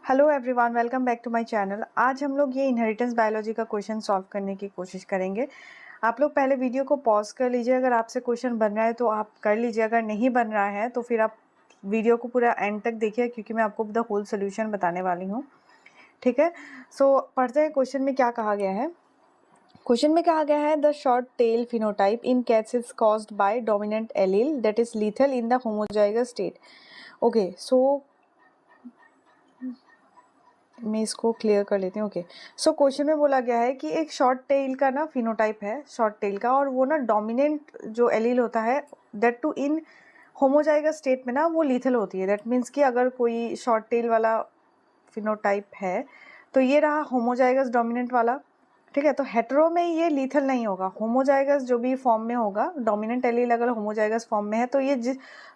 Hello everyone, welcome back to my channel. आज हम लोग ये इनहेरिटेंस बायोलॉजी का क्वेश्चन सॉल्व करने की कोशिश करेंगे। आप लोग पहले वीडियो को पॉज कर लीजिए। अगर आपसे क्वेश्चन बन रहा है तो आप कर लीजिए, अगर नहीं बन रहा है तो फिर आप वीडियो को पूरा एंड तक देखिए, क्योंकि मैं आपको द होल सोल्यूशन बताने वाली हूँ। ठीक है, सो पढ़ते हैं क्वेश्चन में क्या कहा गया है। क्वेश्चन में कहा गया है the short tail phenotype in cats is caused by dominant allele that is lethal in the homozygous state. Okay, so मैं इसको क्लियर कर लेती हूँ। ओके, सो क्वेश्चन में बोला गया है कि एक शॉर्ट टेल का ना फिनोटाइप है शॉर्ट टेल का, और वो ना डोमिनेंट जो एलील होता है that too in homozygous state में ना वो लीथल होती है। दैट मीन्स कि अगर कोई शॉर्ट टेल वाला फिनोटाइप है तो ये रहा होमोजाइगस डोमिनेंट वाला। ठीक है, तो हेटेरो में ये लीथल नहीं होगा। होमोजाइगस जो भी फॉर्म में होगा, डोमिनेंट एलील अगर होमोजाइगस फॉर्म में है तो ये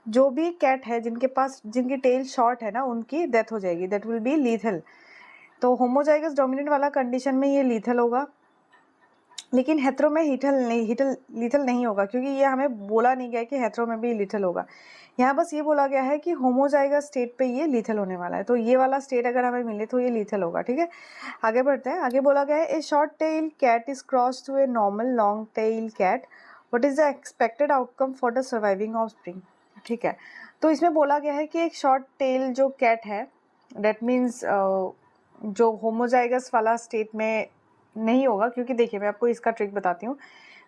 जो भी कैट है जिनकी टेल शॉर्ट है ना, उनकी डेथ हो जाएगी, दैट विल बी लीथल। तो होमोजाइगस डोमिनेंट वाला कंडीशन में ये लीथल होगा, लेकिन हेथरो में लीथल नहीं होगा, क्योंकि ये हमें बोला नहीं गया कि हेथरो में भी लीथल होगा। यहाँ बस ये बोला गया है कि होमोजाइगस स्टेट पे ये लीथल होने वाला है, तो ये वाला स्टेट अगर हमें मिले तो ये लीथल होगा। ठीक है, आगे बढ़ते हैं। आगे बोला गया है a short tail cat is cross to a normal long tail cat, what is the expected outcome for the surviving offspring. ठीक है, तो इसमें बोला गया है कि एक शॉर्ट टेल जो कैट है, दैट मीन्स जो होमोजाइगस वाला स्टेट में नहीं होगा, क्योंकि देखिए मैं आपको इसका ट्रिक बताती हूँ।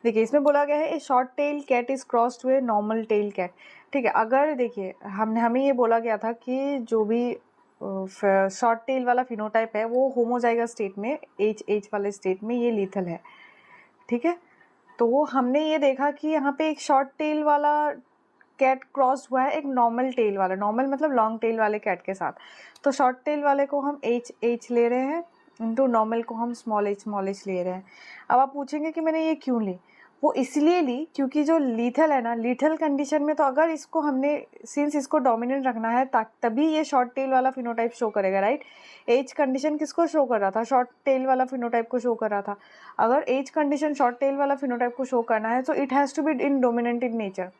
देखिए इसमें बोला गया है a short tail cat is cross to a normal tail cat. ठीक है, अगर देखिए हमें ये बोला गया था कि जो भी शॉर्ट टेल वाला फिनोटाइप है वो होमोजाइगस स्टेट में एच वाले स्टेट में ये लीथल है। ठीक है, तो वो हमने ये देखा कि यहाँ पे एक शॉर्ट टेल वाला कैट क्रॉस हुआ है एक नॉर्मल टेल वाला, नॉर्मल मतलब लॉन्ग टेल वाले कैट के साथ। तो शॉर्ट टेल वाले को हम एच ले रहे हैं, इंटू नॉर्मल को हम स्मॉल एच ले रहे हैं। अब आप पूछेंगे कि मैंने ये क्यों ली। वो इसलिए ली क्योंकि जो लीथल है ना, लीथल कंडीशन में तो अगर इसको हमने सिंस इसको डोमिनेंट रखना है तभी ये शॉर्ट टेल वाला फिनोटाइप शो करेगा, राइट। एज कंडीशन किसको शो कर रहा था? शॉर्ट टेल वाला फिनोटाइप को शो कर रहा था। अगर एज कंडीशन शॉर्ट टेल वाला फिनोटाइप को शो करना है तो it has to be in dominant in nature.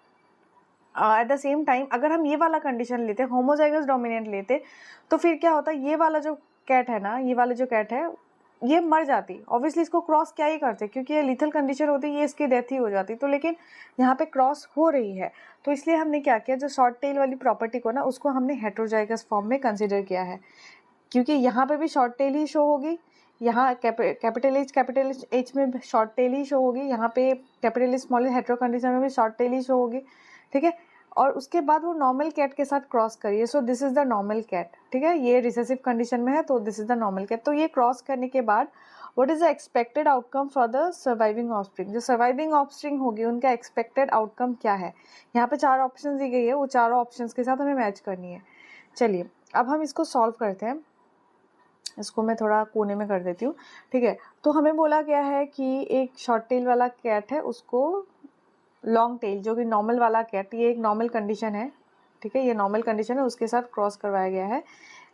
At the same time अगर हम ये वाला कंडीशन लेते, होमोजाइगस डोमिनेंट लेते, तो फिर क्या होता, ये वाला जो कैट है ना, ये वाला जो कैट है ये मर जाती। ऑब्वियसली इसको क्रॉस क्या ही करते, क्योंकि ये लीथल कंडीशन होती, ये इसकी डेथ ही हो जाती। तो लेकिन यहाँ पे क्रॉस हो रही है, तो इसलिए हमने क्या किया, जो शॉर्ट टेल वाली प्रॉपर्टी को ना उसको हमने हेटेरोजाइगस फॉर्म में कंसिडर किया है, क्योंकि यहाँ पे भी शॉर्ट टेल ही शो होगी, यहाँ कैपिटल एच में शॉर्ट टेल ही शो होगी, यहाँ पे capital H small hetero condition में भी शॉर्ट टेल ही शो होगी। ठीक है, और उसके बाद वो नॉर्मल कैट के साथ क्रॉस करिए, so this is the normal cat. ठीक है, ये रिसेसिव कंडीशन में है तो this is the normal cat. तो ये क्रॉस करने के बाद what is the expected outcome for the surviving offspring, जो सर्वाइविंग ऑफस्प्रिंग होगी उनका एक्सपेक्टेड आउटकम क्या है। यहाँ पे 4 ऑप्शन दी गई है, वो चारों ऑप्शन के साथ हमें मैच करनी है। चलिए अब हम इसको सॉल्व करते हैं। इसको मैं थोड़ा कोने में कर देती हूँ। ठीक है, तो हमें बोला गया है कि एक शॉर्ट टेल वाला कैट है, उसको लॉन्ग टेल जो कि नॉर्मल वाला कैट, ये एक नॉर्मल कंडीशन है। ठीक है, ये नॉर्मल कंडीशन है, उसके साथ क्रॉस करवाया गया है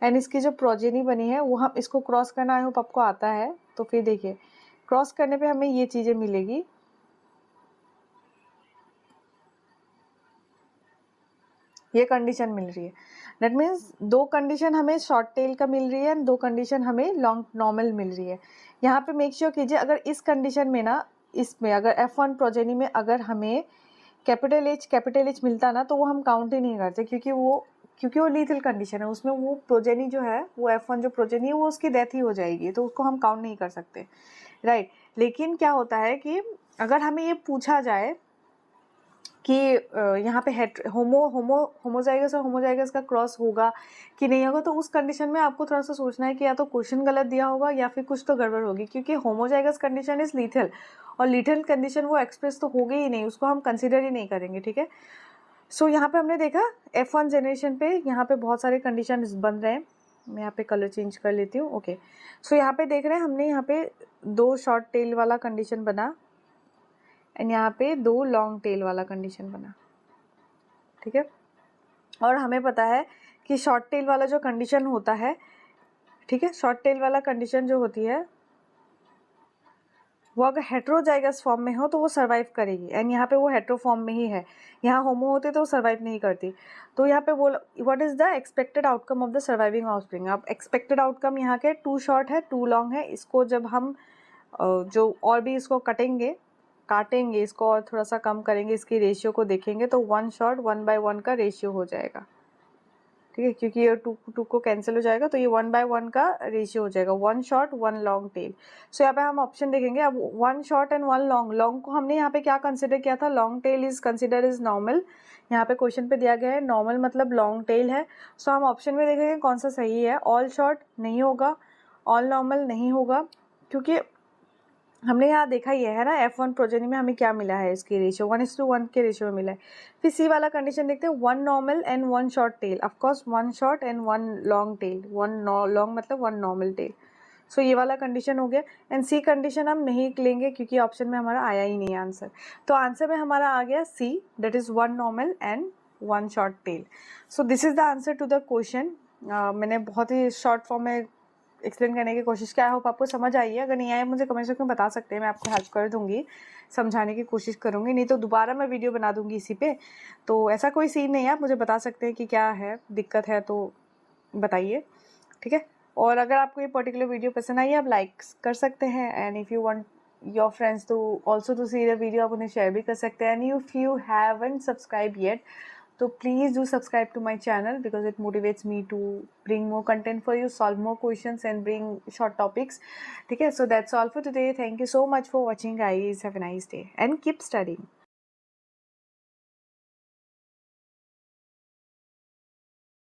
एंड इसकी जो प्रोजेनी बनी है वो हम इसको क्रॉस करना, आई होप आपको आता है। तो फिर देखिए क्रॉस करने पे हमें ये चीज़ें मिलेगी, ये कंडीशन मिल रही है। दैट मीन्स 2 कंडीशन हमें शॉर्ट टेल का मिल रही है एंड 2 कंडीशन हमें लॉन्ग नॉर्मल मिल रही है। यहाँ पे मेक श्योर कीजिए, अगर इस कंडीशन में ना, इसमें अगर F1 प्रोजेनी में अगर हमें कैपिटल एच मिलता ना, तो वो हम काउंट ही नहीं करते, क्योंकि वो लीथल कंडीशन है, उसमें वो प्रोजेनी जो है, वो F1 जो प्रोजेनी है वो उसकी डेथ ही हो जाएगी, तो उसको हम काउंट नहीं कर सकते, राइट। लेकिन क्या होता है कि अगर हमें ये पूछा जाए कि यहाँ पे होमोजाइगस और होमोजाइगस का क्रॉस होगा कि नहीं होगा, तो उस कंडीशन में आपको थोड़ा सा सोचना है कि या तो क्वेश्चन गलत दिया होगा या फिर कुछ तो गड़बड़ होगी, क्योंकि होमोजाइगस कंडीशन इज लीथल और लीथल कंडीशन वो एक्सप्रेस तो होगी ही नहीं, उसको हम कंसिडर ही नहीं करेंगे। ठीक है, सो यहाँ पे हमने देखा F1 जनरेशन पे यहाँ पे बहुत सारे कंडीशन बन रहे हैं। मैं यहाँ पे कलर चेंज कर लेती हूँ। ओके, सो यहाँ पे देख रहे हैं हमने यहाँ पे 2 शॉर्ट टेल वाला कंडीशन बना एंड यहाँ पे 2 लॉन्ग टेल वाला कंडीशन बना। ठीक है, और हमें पता है कि शॉर्ट टेल वाला जो कंडीशन होता है, ठीक है, शॉर्ट टेल वाला कंडीशन जो होती है वो अगर हेट्रोजाइगस फॉर्म में हो तो वो सर्वाइव करेगी, एंड यहाँ पे वो हेट्रो फॉर्म में ही है। यहाँ होमो होते तो वो सर्वाइव नहीं करती। तो यहाँ पे बोल what is the expected outcome of the surviving offspring. अब एक्सपेक्टेड आउटकम यहाँ के 2 शॉर्ट है 2 लॉन्ग है। इसको जब हम जो और भी इसको काटेंगे इसको और थोड़ा सा कम करेंगे, इसकी रेशियो को देखेंगे तो 1 शॉर्ट 1/1 का रेशियो हो जाएगा, ठीक है, क्योंकि ये 2 को कैंसिल हो जाएगा तो ये 1/1 का रेशियो हो जाएगा, 1 शॉर्ट 1 लॉन्ग टेल। सो यहाँ पे हम ऑप्शन देखेंगे। अब 1 शॉर्ट एंड 1 लॉन्ग, लॉन्ग को हमने यहाँ पे क्या कंसिडर किया था, long tail is consider is normal. यहाँ पे क्वेश्चन पे दिया गया है नॉर्मल मतलब लॉन्ग टेल है। सो हम ऑप्शन में देखेंगे कौन सा सही है। ऑल शॉर्ट नहीं होगा, ऑल नॉर्मल नहीं होगा, क्योंकि हमने यहाँ देखा ही है ना F1 प्रोजेनी में हमें क्या मिला है, इसकी रेशियो 1:1 के रेशियो में मिला है। फिर सी वाला कंडीशन देखते हैं, 1 normal and 1 short tell, of course 1 short and 1 long tail, 1 long मतलब 1 नॉर्मल टेल। सो ये वाला कंडीशन हो गया, एंड सी कंडीशन हम नहीं लेंगे क्योंकि ऑप्शन में हमारा आया ही नहीं आंसर। तो आंसर में हमारा आ गया C, that is 1 normal and 1 short tail. So this is the answer to the question. मैंने बहुत ही शॉर्ट फॉर्म में एक्सप्लेन करने की कोशिश किया, आई होप आपको समझ आई है। अगर नहीं आए मुझे कमेंट सेक्शन में बता सकते हैं, मैं आपको हेल्प कर दूंगी, समझाने की कोशिश करूंगी, नहीं तो दोबारा मैं वीडियो बना दूंगी इसी पे। तो ऐसा कोई सीन नहीं है, आप मुझे बता सकते हैं कि क्या है दिक्कत है तो बताइए, ठीक है। और अगर आपको ये पर्टिकुलर वीडियो पसंद आई है आप लाइक कर सकते हैं, and if you want your friends to also to see the video आप उन्हें शेयर भी कर सकते हैं। And if you haven't subscribe yet तो please do subscribe to my channel because it motivates me to bring more content for you, solve more questions and bring short topics. ठीक है, so that's all for today. Thank you so much for watching guys. Have a nice day and keep studying.